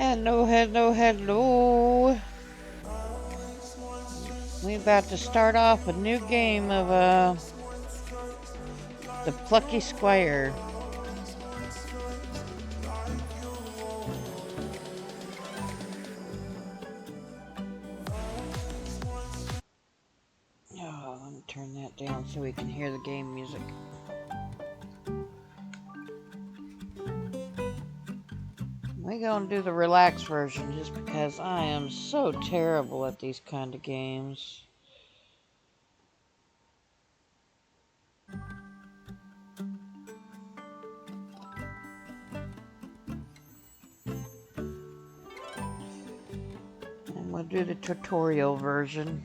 Hello, hello, hello. We're about to start off a new game of the Plucky Squire. Oh, let me turn that down so we can hear the game music. We're gonna do the relaxed version just because I am so terrible at these kind of games. And we'll do the tutorial version.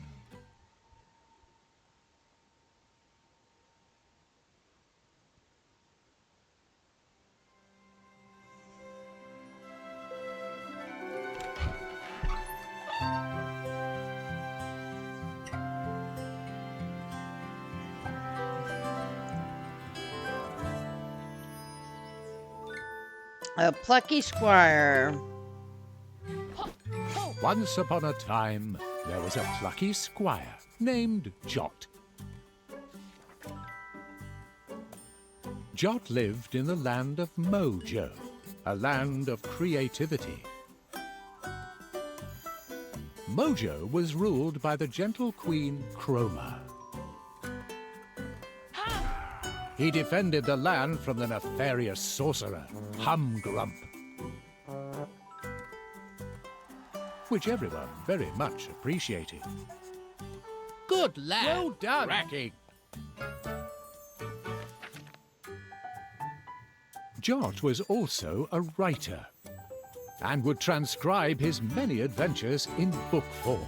A Plucky Squire. Once upon a time, there was a plucky squire named Jot. Jot lived in the land of Mojo, a land of creativity. Mojo was ruled by the gentle queen Chroma. He defended the land from the nefarious sorcerer, Humgrump, which everyone very much appreciated. Good lad! Well done! Cracking! Jot was also a writer, and would transcribe his many adventures in book form.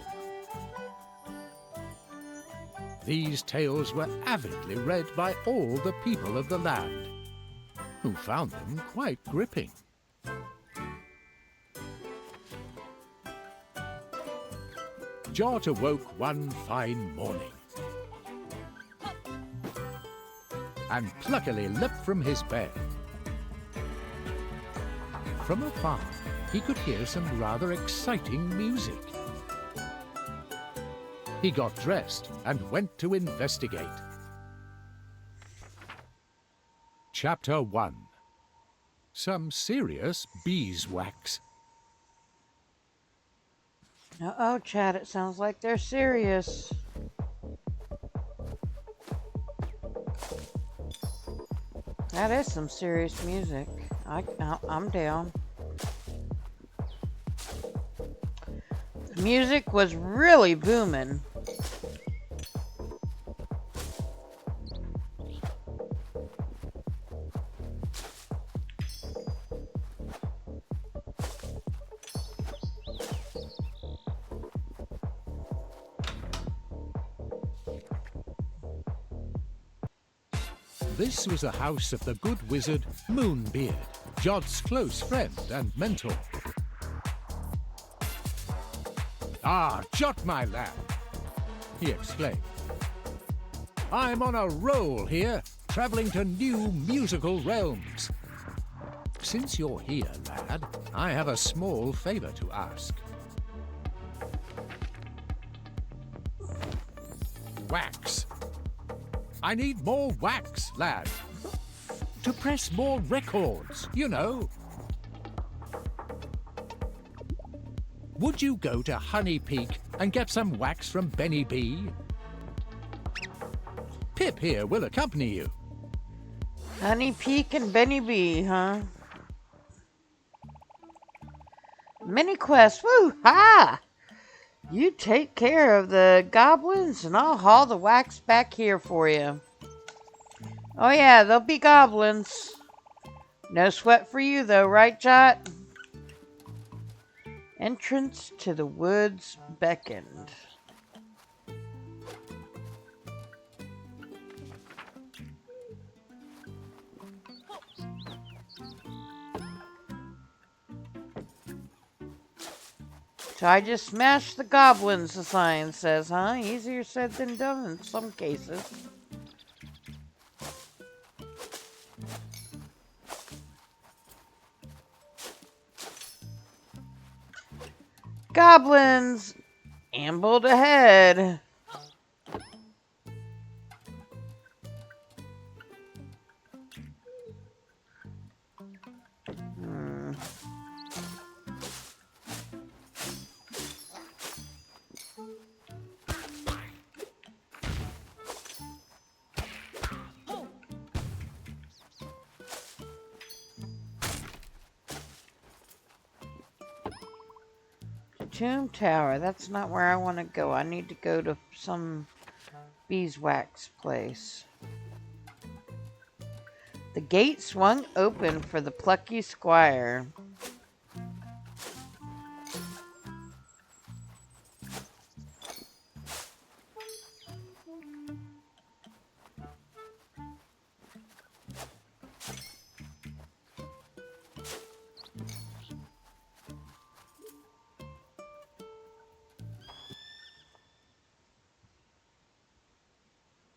These tales were avidly read by all the people of the land, who found them quite gripping. Jot awoke one fine morning and pluckily leapt from his bed. From afar, he could hear some rather exciting music. He got dressed and went to investigate. Chapter 1. Some serious beeswax. Uh-oh, Chad, it sounds like they're serious. That is some serious music. I'm down. The music was really booming. This was the house of the good wizard Moonbeard, Jot's close friend and mentor. "Ah, Jot, my lad," he exclaimed. "I'm on a roll here, traveling to new musical realms. Since you're here, lad, I have a small favor to ask. Wax. I need more wax, lad. To press more records, you know. Would you go to Honey Peak and get some wax from Benny B? Pip here will accompany you." Honey Peak and Benny B, huh? Mini quest, woo, ha! You take care of the goblins and I'll haul the wax back here for you. Oh yeah, there'll be goblins. No sweat for you though, right, Jot? Entrance to the woods beckoned. So I just smashed the goblins, the sign says, huh? Easier said than done in some cases. Goblins ambled ahead. Tomb Tower. That's not where I want to go. I need to go to some beeswax place. The gate swung open for the Plucky Squire.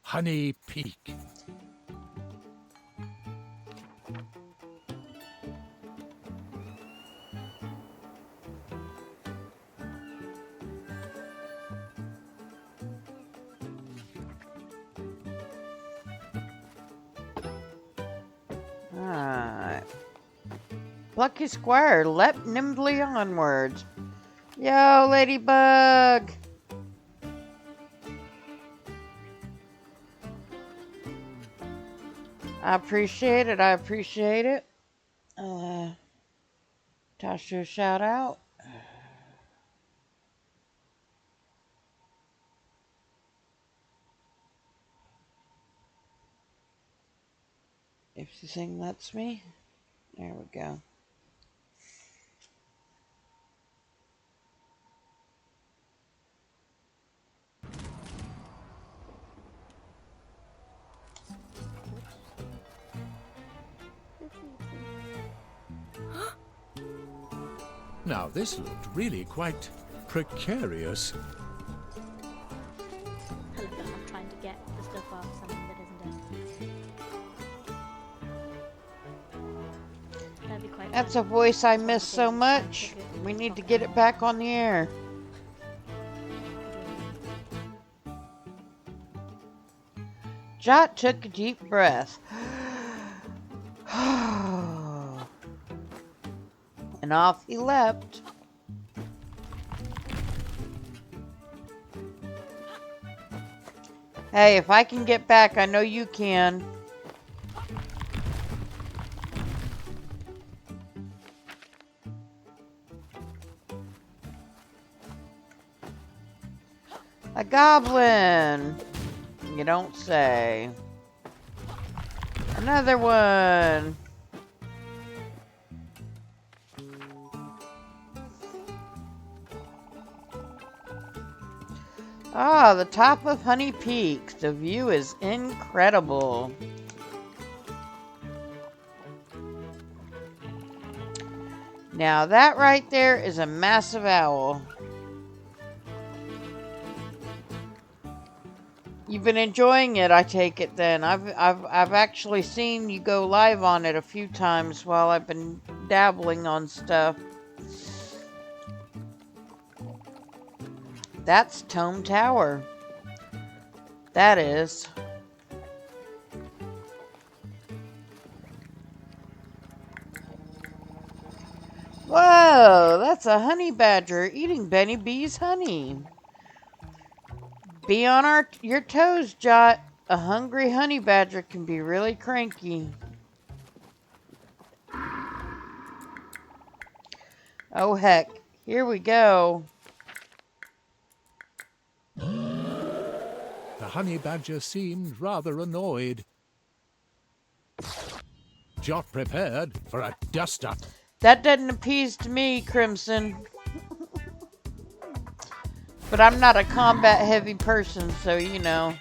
Honey Peak. Alright. Plucky Squire leapt nimbly onwards. Yo, Ladybug! I appreciate it. I appreciate it. Toss you a shout out. If the thing lets me. There we go. Now this looked really quite precarious. Hello, I'm trying to get the stuff off something that isn't dead. That'd be quite That's fun. a voice I miss so much. We need to get it back on the air. Jot took a deep breath. And off he leapt. Hey, if I can get back, I know you can. A goblin. You don't say. Another one. Ah, the top of Honey Peak. The view is incredible. Now that right there is a massive owl. You've been enjoying it, I take it then. I've actually seen you go live on it a few times while I've been dabbling on stuff. That's Tomb Tower. That is. Whoa, that's a honey badger eating Benny B's honey. Be on your toes, Jot. A hungry honey badger can be really cranky. Oh heck, here we go. The honey badger seemed rather annoyed. Jot prepared for a dust-up. That doesn't appease to me, Crimson. But I'm not a combat-heavy person, so you know.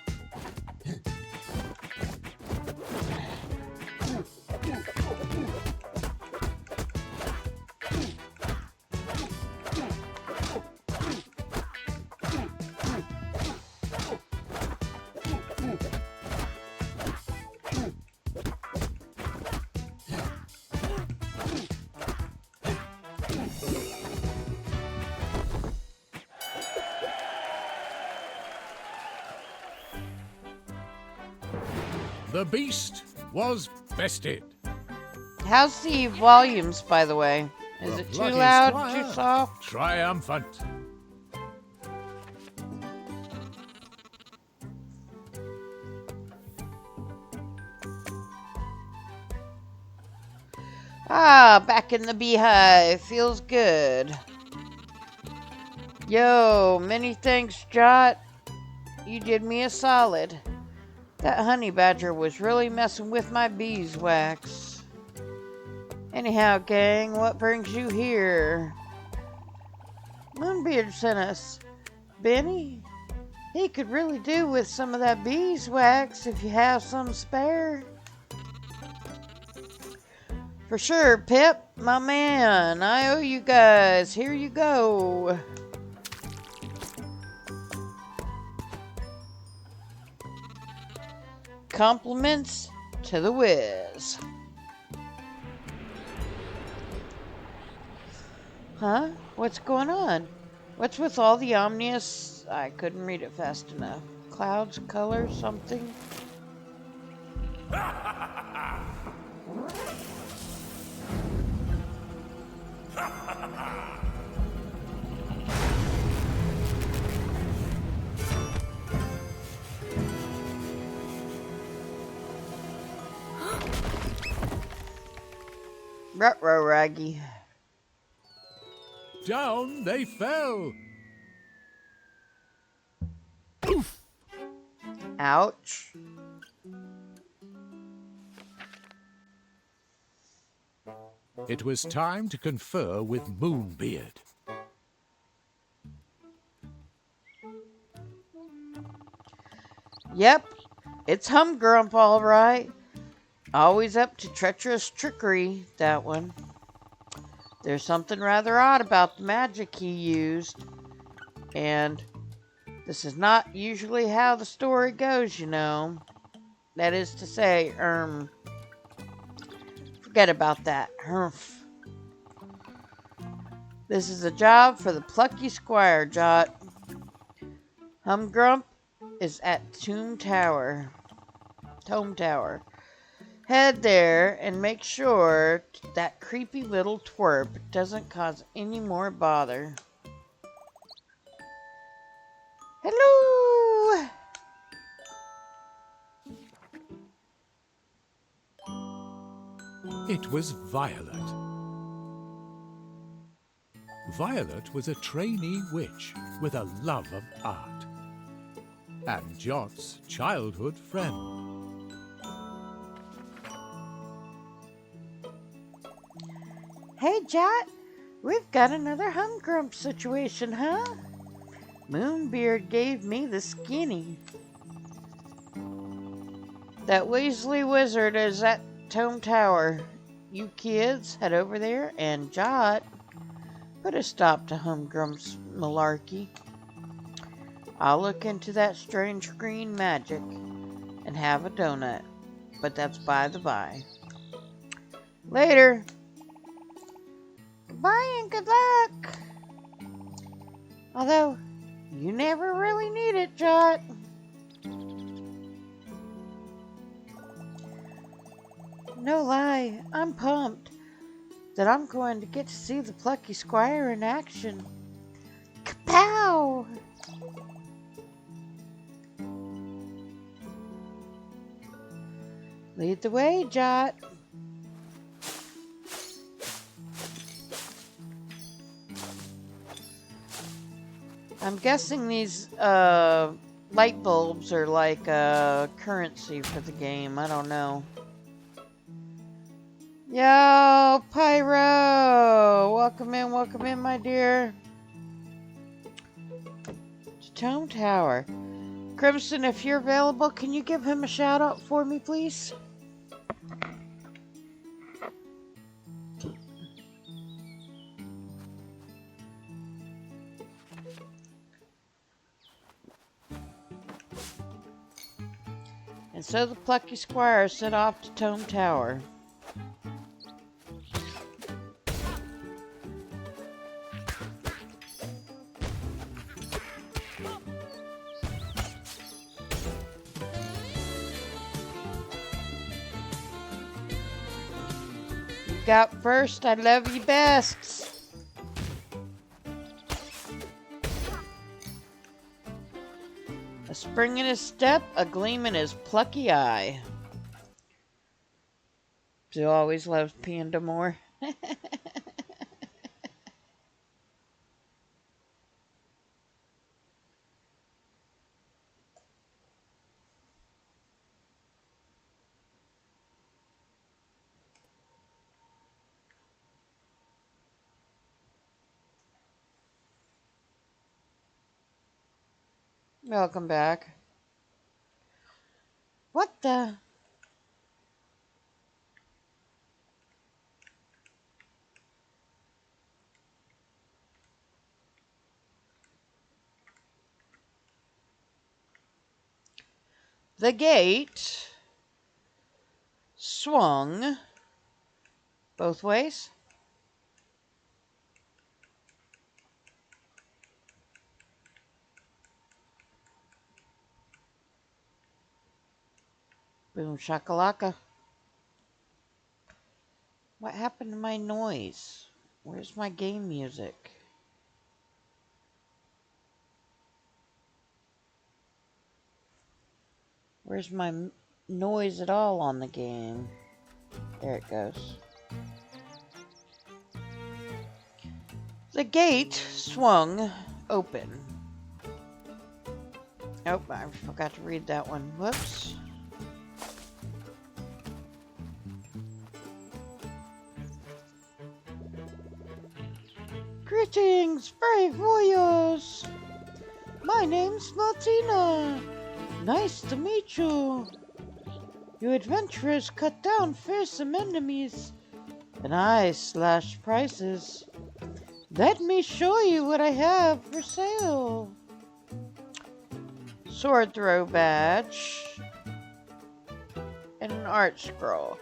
The beast was bested. How's the volumes, by the way? Is The it too Plucky loud, Squire, too soft? Triumphant. Ah, back in the beehive. Feels good. Yo, many thanks, Jot. You did me a solid. That honey badger was really messing with my beeswax. Anyhow, gang, what brings you here? Moonbeard sent us. Benny, he could really do with some of that beeswax if you have some spare. For sure, Pip, my man. I owe you guys. Here you go. Compliments to the Wiz. Huh? What's going on? What's with all the ominous... I couldn't read it fast enough. Clouds, color, something? Ruh-roh, Raggy. Down they fell. Poof! Ouch. It was time to confer with Moonbeard. Yep, it's Humgrump, all right. Always up to treacherous trickery, that one. There's something rather odd about the magic he used. And this is not usually how the story goes, you know. That is to say, forget about that. This is a job for the Plucky Squire, Jot. Humgrump is at Tome Tower. Head there and make sure that creepy little twerp doesn't cause any more bother. Hello! It was Violet. Violet was a trainee witch with a love of art, and Jot's childhood friend. Hey, Jot, we've got another Humgrump situation, huh? Moonbeard gave me the skinny. That Weasley wizard is at Tome Tower. You kids head over there and Jot, put a stop to Humgrump's malarkey. I'll look into that strange green magic and have a donut, but that's by the by. Later. Goodbye and good luck. Although, you never really need it, Jot. No lie, I'm pumped that I'm going to get to see the Plucky Squire in action. Kapow! Lead the way, Jot. I'm guessing these light bulbs are like currency for the game. I don't know. Yo, Pyro! Welcome in, my dear. To Tome Tower. Crimson, if you're available, can you give him a shout out for me, please? And so the Plucky Squire set off to Tome Tower. got first, I love you best. A spring in his step, a gleam in his plucky eye. Jill always loves Panda more. Welcome back. What the? The gate swung both ways. Boom shakalaka. What happened to my noise? Where's my game music? Where's my noise at all on the game? There it goes. The gate swung open. Oh, I forgot to read that one. Whoops. Greetings, brave warriors! My name's Martina. Nice to meet you. You adventurers cut down fearsome enemies, and I slashed prices. Let me show you what I have for sale. Sword throw badge and an art scroll.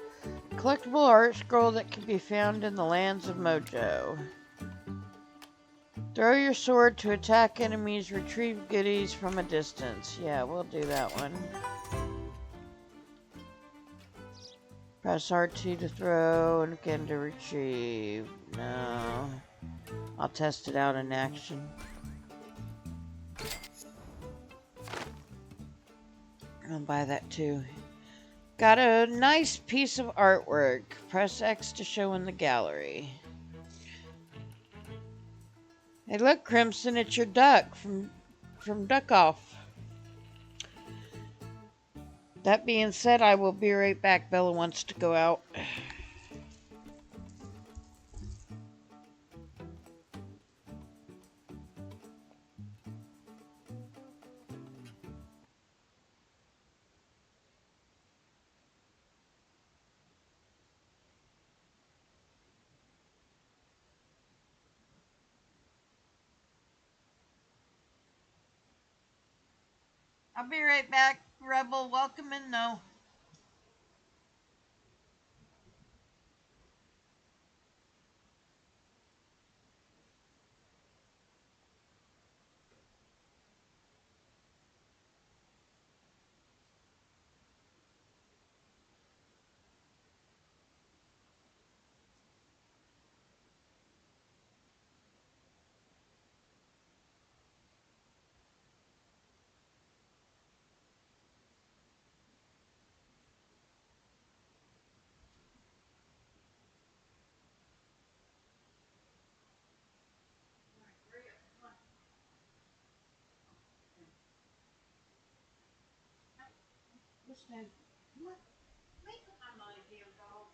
Collectible art scroll that can be found in the lands of Mojo. Throw your sword to attack enemies, retrieve goodies from a distance. Yeah, we'll do that one. Press R2 to throw and again to retrieve. No. I'll test it out in action. I'll buy that too. Got a nice piece of artwork. Press X to show in the gallery. Hey look, Crimson, it's your duck from Duck Off. That being said, I will be right back. Bella wants to go out. I'll be right back, Rebel. Welcome in, though. Listen, what? Make up my mind, damn dog.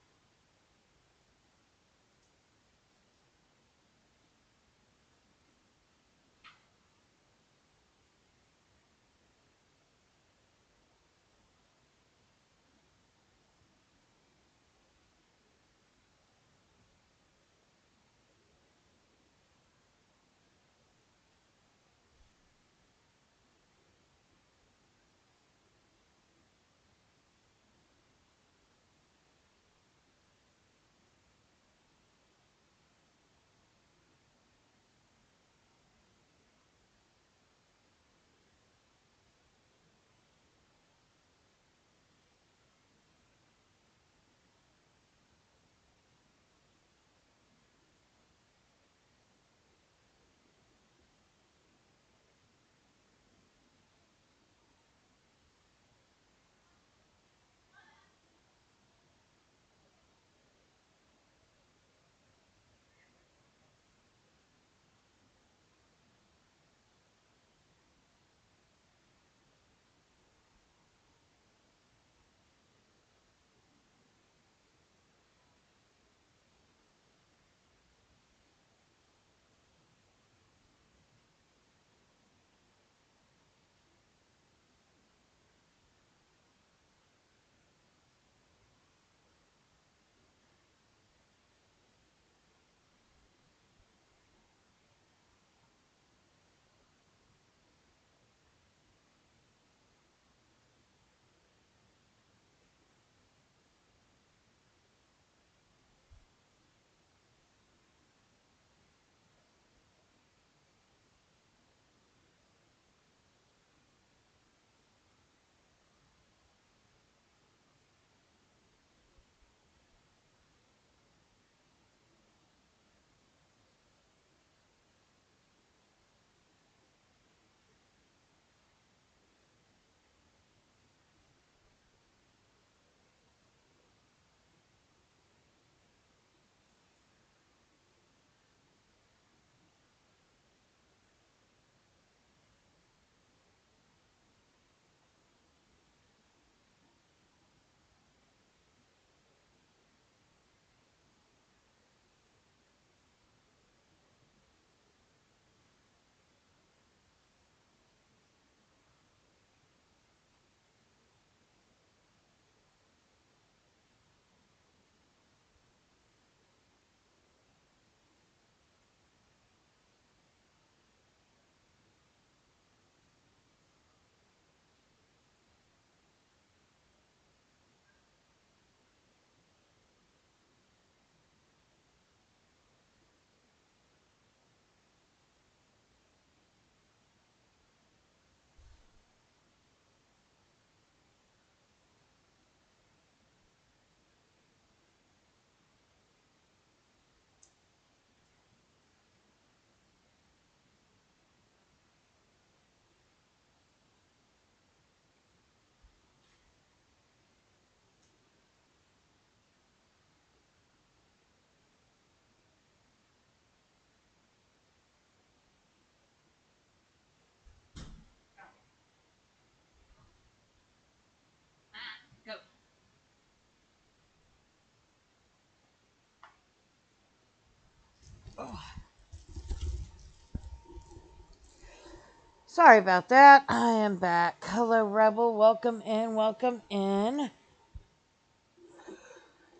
Sorry about that. I am back. Hello, Rebel. Welcome in. Welcome in.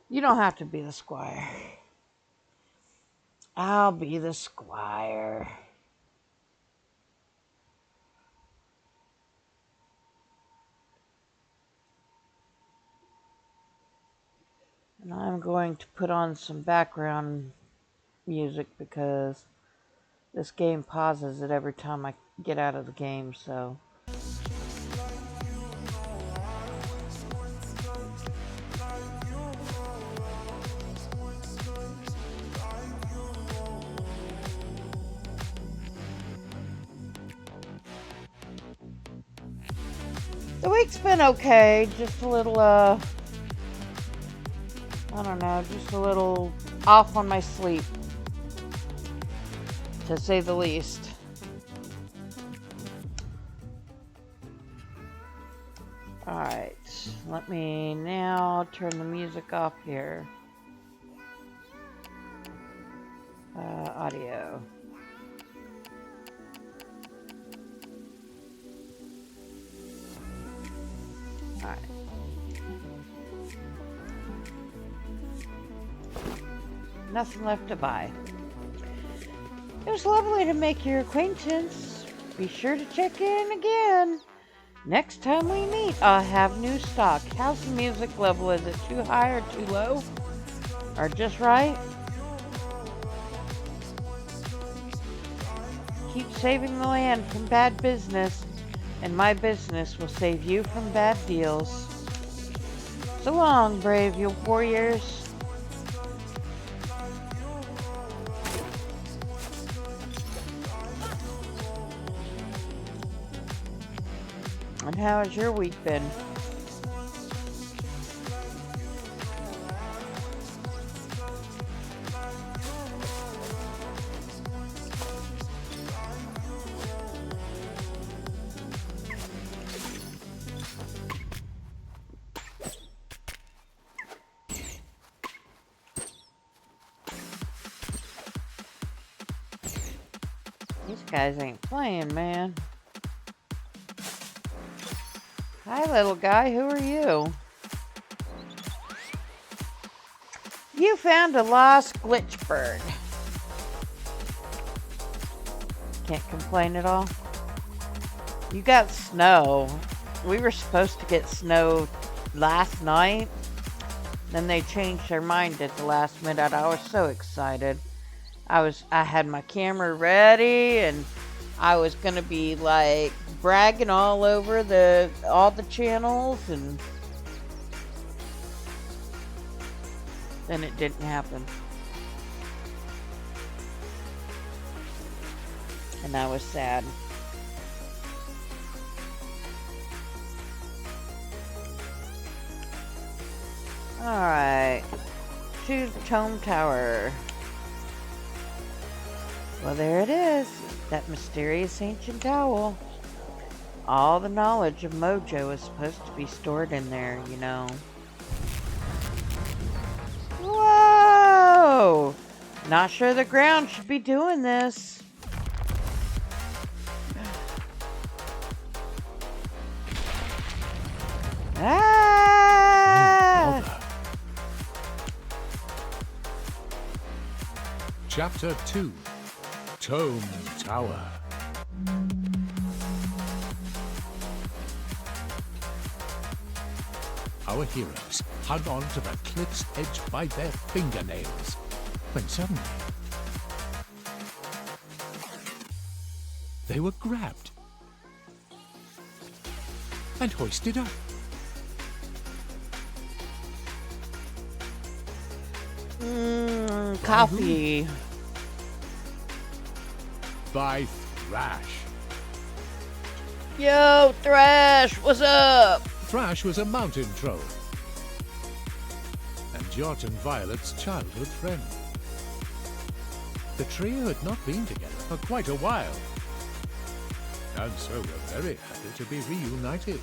You don't have to be the Squire. I'll be the Squire. And I'm going to put on some background music because this game pauses it every time I get out of the game, so. The week's been okay, just a little, I don't know, just a little off on my sleep, to say the least. Alright, let me now turn the music off here. Audio. Alright. Nothing left to buy. It was lovely to make your acquaintance. Be sure to check in again. Next time we meet, I'll have new stock. How's the music level? Is it too high or too low? Or just right? Keep saving the land from bad business, and my business will save you from bad deals. So long, brave you warriors. And how has your week been? These guys ain't playing, man. Hi, little guy. Who are you? You found a lost glitch bird. Can't complain at all. You got snow. We were supposed to get snow last night. Then they changed their mind at the last minute. I was so excited. I had my camera ready and I was gonna be like bragging all over all the channels, and then it didn't happen. And I was sad. Alright. Choose the Tome Tower. Well, there it is. That mysterious ancient owl. All the knowledge of Mojo is supposed to be stored in there, you know. Whoa! Not sure the ground should be doing this. Ah! Chapter 2, Tome Tower. Our heroes hung on to the cliff's edge by their fingernails, when suddenly they were grabbed and hoisted up. Coffee. By Thrash. Yo, Thrash, what's up? Thrash was a mountain troll, and Jot and Violet's childhood friend. The trio had not been together for quite a while, and so were very happy to be reunited.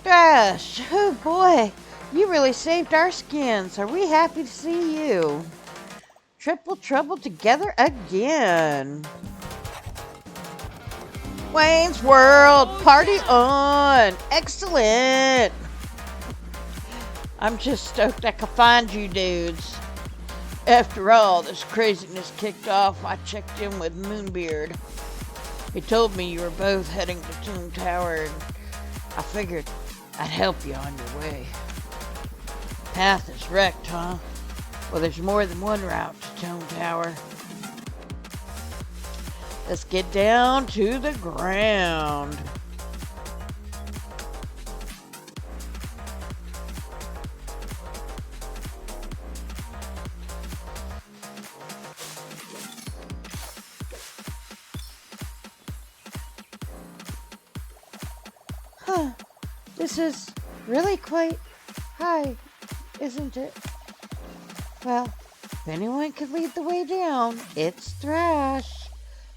Thrash, oh boy, you really saved our skins. Are we happy to see you? triple trouble together again. Wayne's World, party on! Excellent! I'm just stoked I could find you dudes. After all this craziness kicked off, I checked in with Moonbeard. He told me you were both heading to Tomb Tower, and I figured I'd help you on your way. Path is wrecked, huh? Well, there's more than one route to Tomb Tower. Let's get down to the ground. Huh. This is really quite high, isn't it? Well, if anyone could lead the way down, it's Thrash.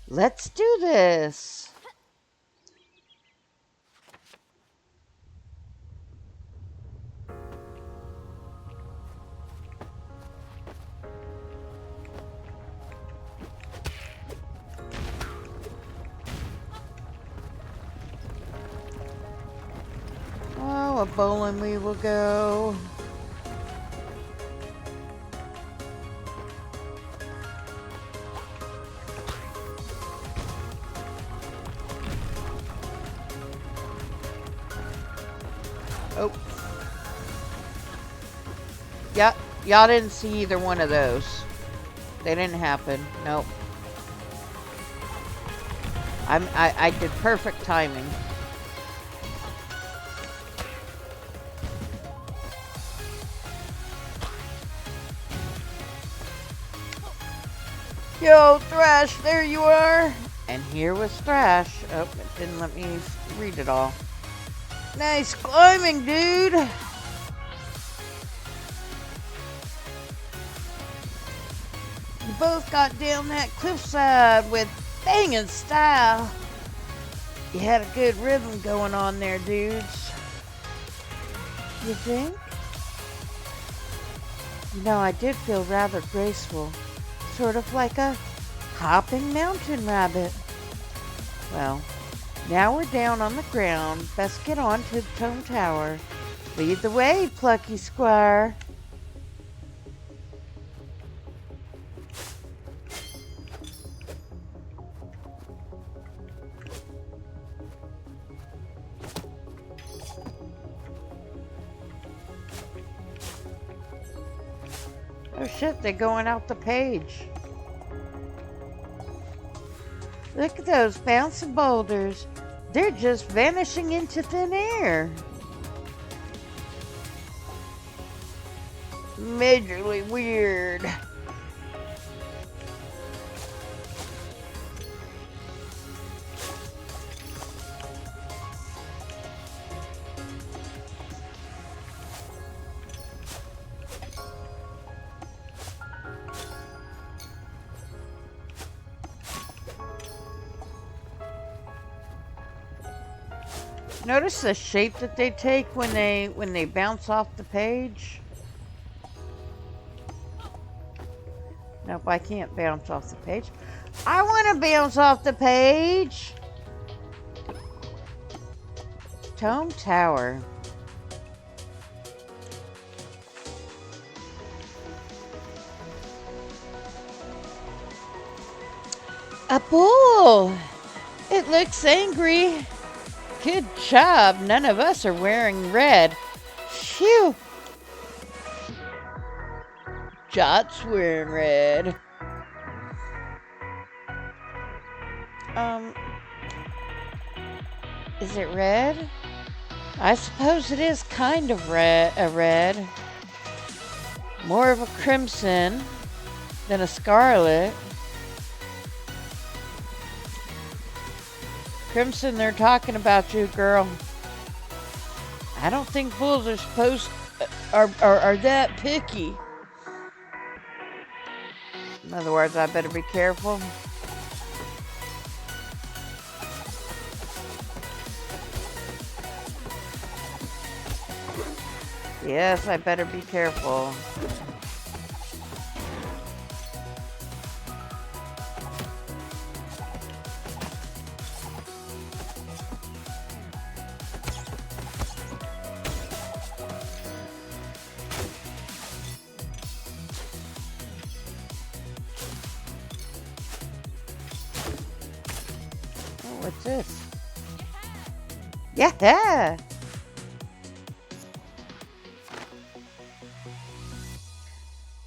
Let's do this. Oh, a bowling we will go. Oh. Yeah, y'all didn't see either one of those. They didn't happen. Nope. I did perfect timing. Yo, Thrash, there you are. And here was Thrash. Oh, it didn't let me read it all. Nice climbing, dude. You both got down that cliffside with banging style. You had a good rhythm going on there, dudes. You think? You know, I did feel rather graceful. Sort of like a hopping mountain rabbit. Well, now we're down on the ground. Best get on to the Tomb Tower. Lead the way, Plucky Squire. Oh shit, they're going out the page. Look at those bouncing boulders. They're just vanishing into thin air. Majorly weird. Notice the shape that they take when they bounce off the page? Nope, I can't bounce off the page. I want to bounce off the page! Tomb Tower. A bull! It looks angry. Good job. None of us are wearing red. Phew. Jot's wearing red. Is it red? I suppose it is kind of red. More of a crimson than a scarlet. Crimson, they're talking about you, girl. I don't think bulls are supposed are that picky. In other words, I better be careful. Yes, I better be careful. What's this? Yeah!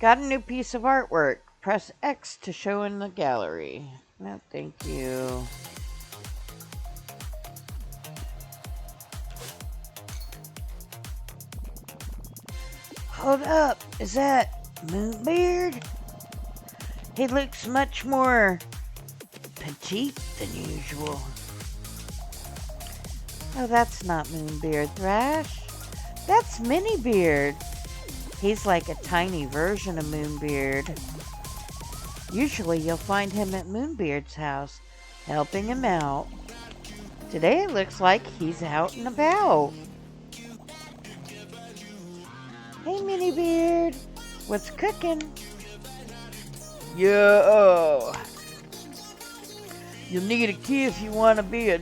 Got a new piece of artwork. Press X to show in the gallery. No, thank you. Hold up. Is that Moonbeard? He looks much more petite than usual. Oh, that's not Moonbeard, Thrash. That's Minibeard. He's like a tiny version of Moonbeard. Usually you'll find him at Moonbeard's house, helping him out. Today it looks like he's out and about. Hey, Minibeard. What's cooking? Yeah, you'll need a key if you want to be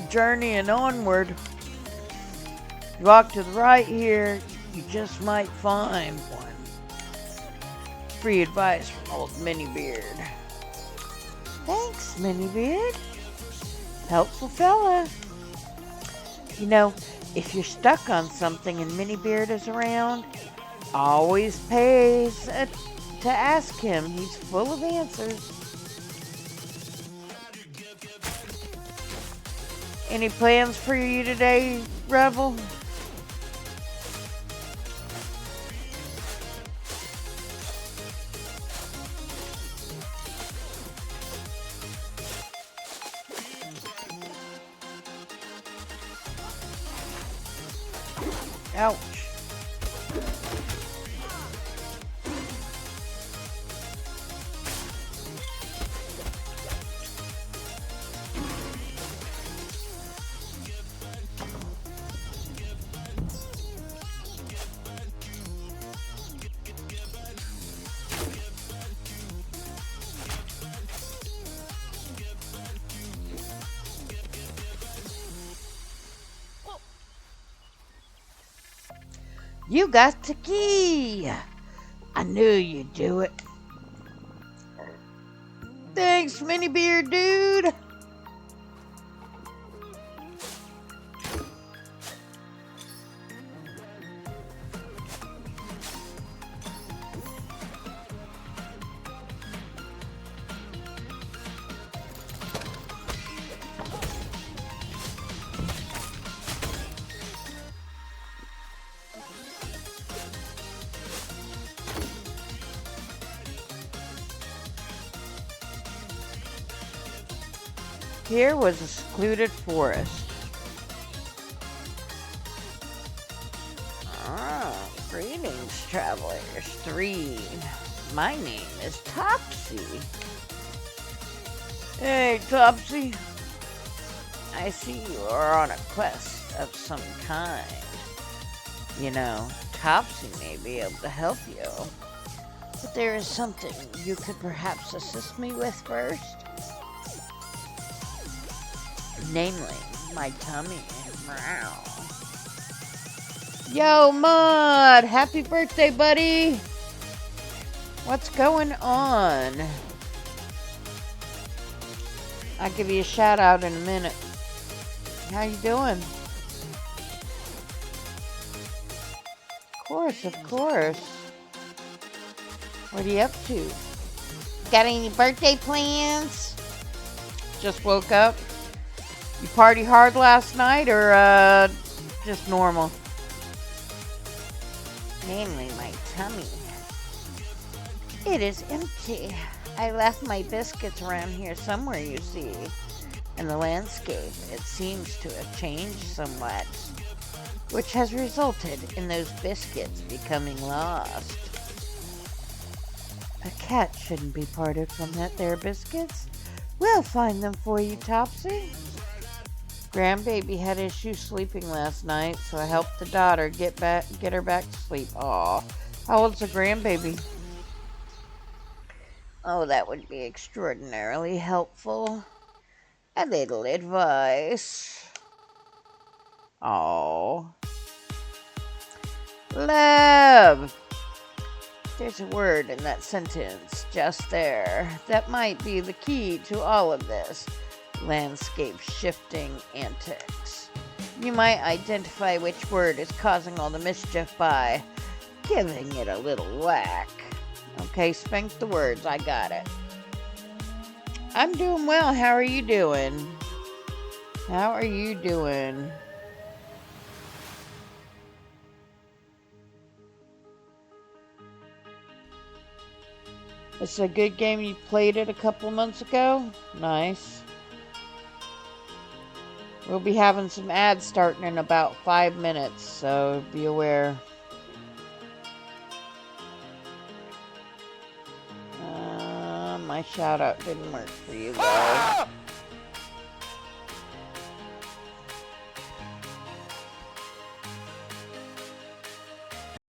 journeying onward. You walk to the right here, you just might find one. Free advice from old Minibeard. Thanks, Minibeard. Helpful fella. You know, if you're stuck on something and Minibeard is around, always pays to ask him. He's full of answers. Any plans for you today, Rebel? Ouch. You got the key. I knew you'd do it. Thanks, Minibeard dude. Here was a secluded forest. Greetings, travelers. 3. My name is Topsy. Hey, Topsy. I see you are on a quest of some kind. You know, Topsy may be able to help you. But there is something you could perhaps assist me with first. Namely, my tummy. Meow. Yo, Mud! Happy birthday, buddy! What's going on? I'll give you a shout out in a minute. How you doing? Of course. What are you up to? Got any birthday plans? Just woke up? You party hard last night or just normal? Namely, my tummy. It is empty. I left my biscuits around here somewhere, you see. And the landscape, it seems to have changed somewhat, which has resulted in those biscuits becoming lost. A cat shouldn't be parted from that there biscuits. We'll find them for you, Topsy. Grandbaby had issues sleeping last night, so I helped the daughter get her back to sleep. Aw, how old's the grandbaby? Oh, that would be extraordinarily helpful. A little advice. Oh, love. There's a word in that sentence just there that might be the key to all of this. landscape shifting antics. You might identify which word is causing all the mischief by giving it a little whack. Okay, spank the words. I got it. I'm doing well. How are you doing? How are you doing? It's a good game. You played it a couple months ago? Nice. We'll be having some ads starting in about 5 minutes, so be aware. My shout out didn't work for you though.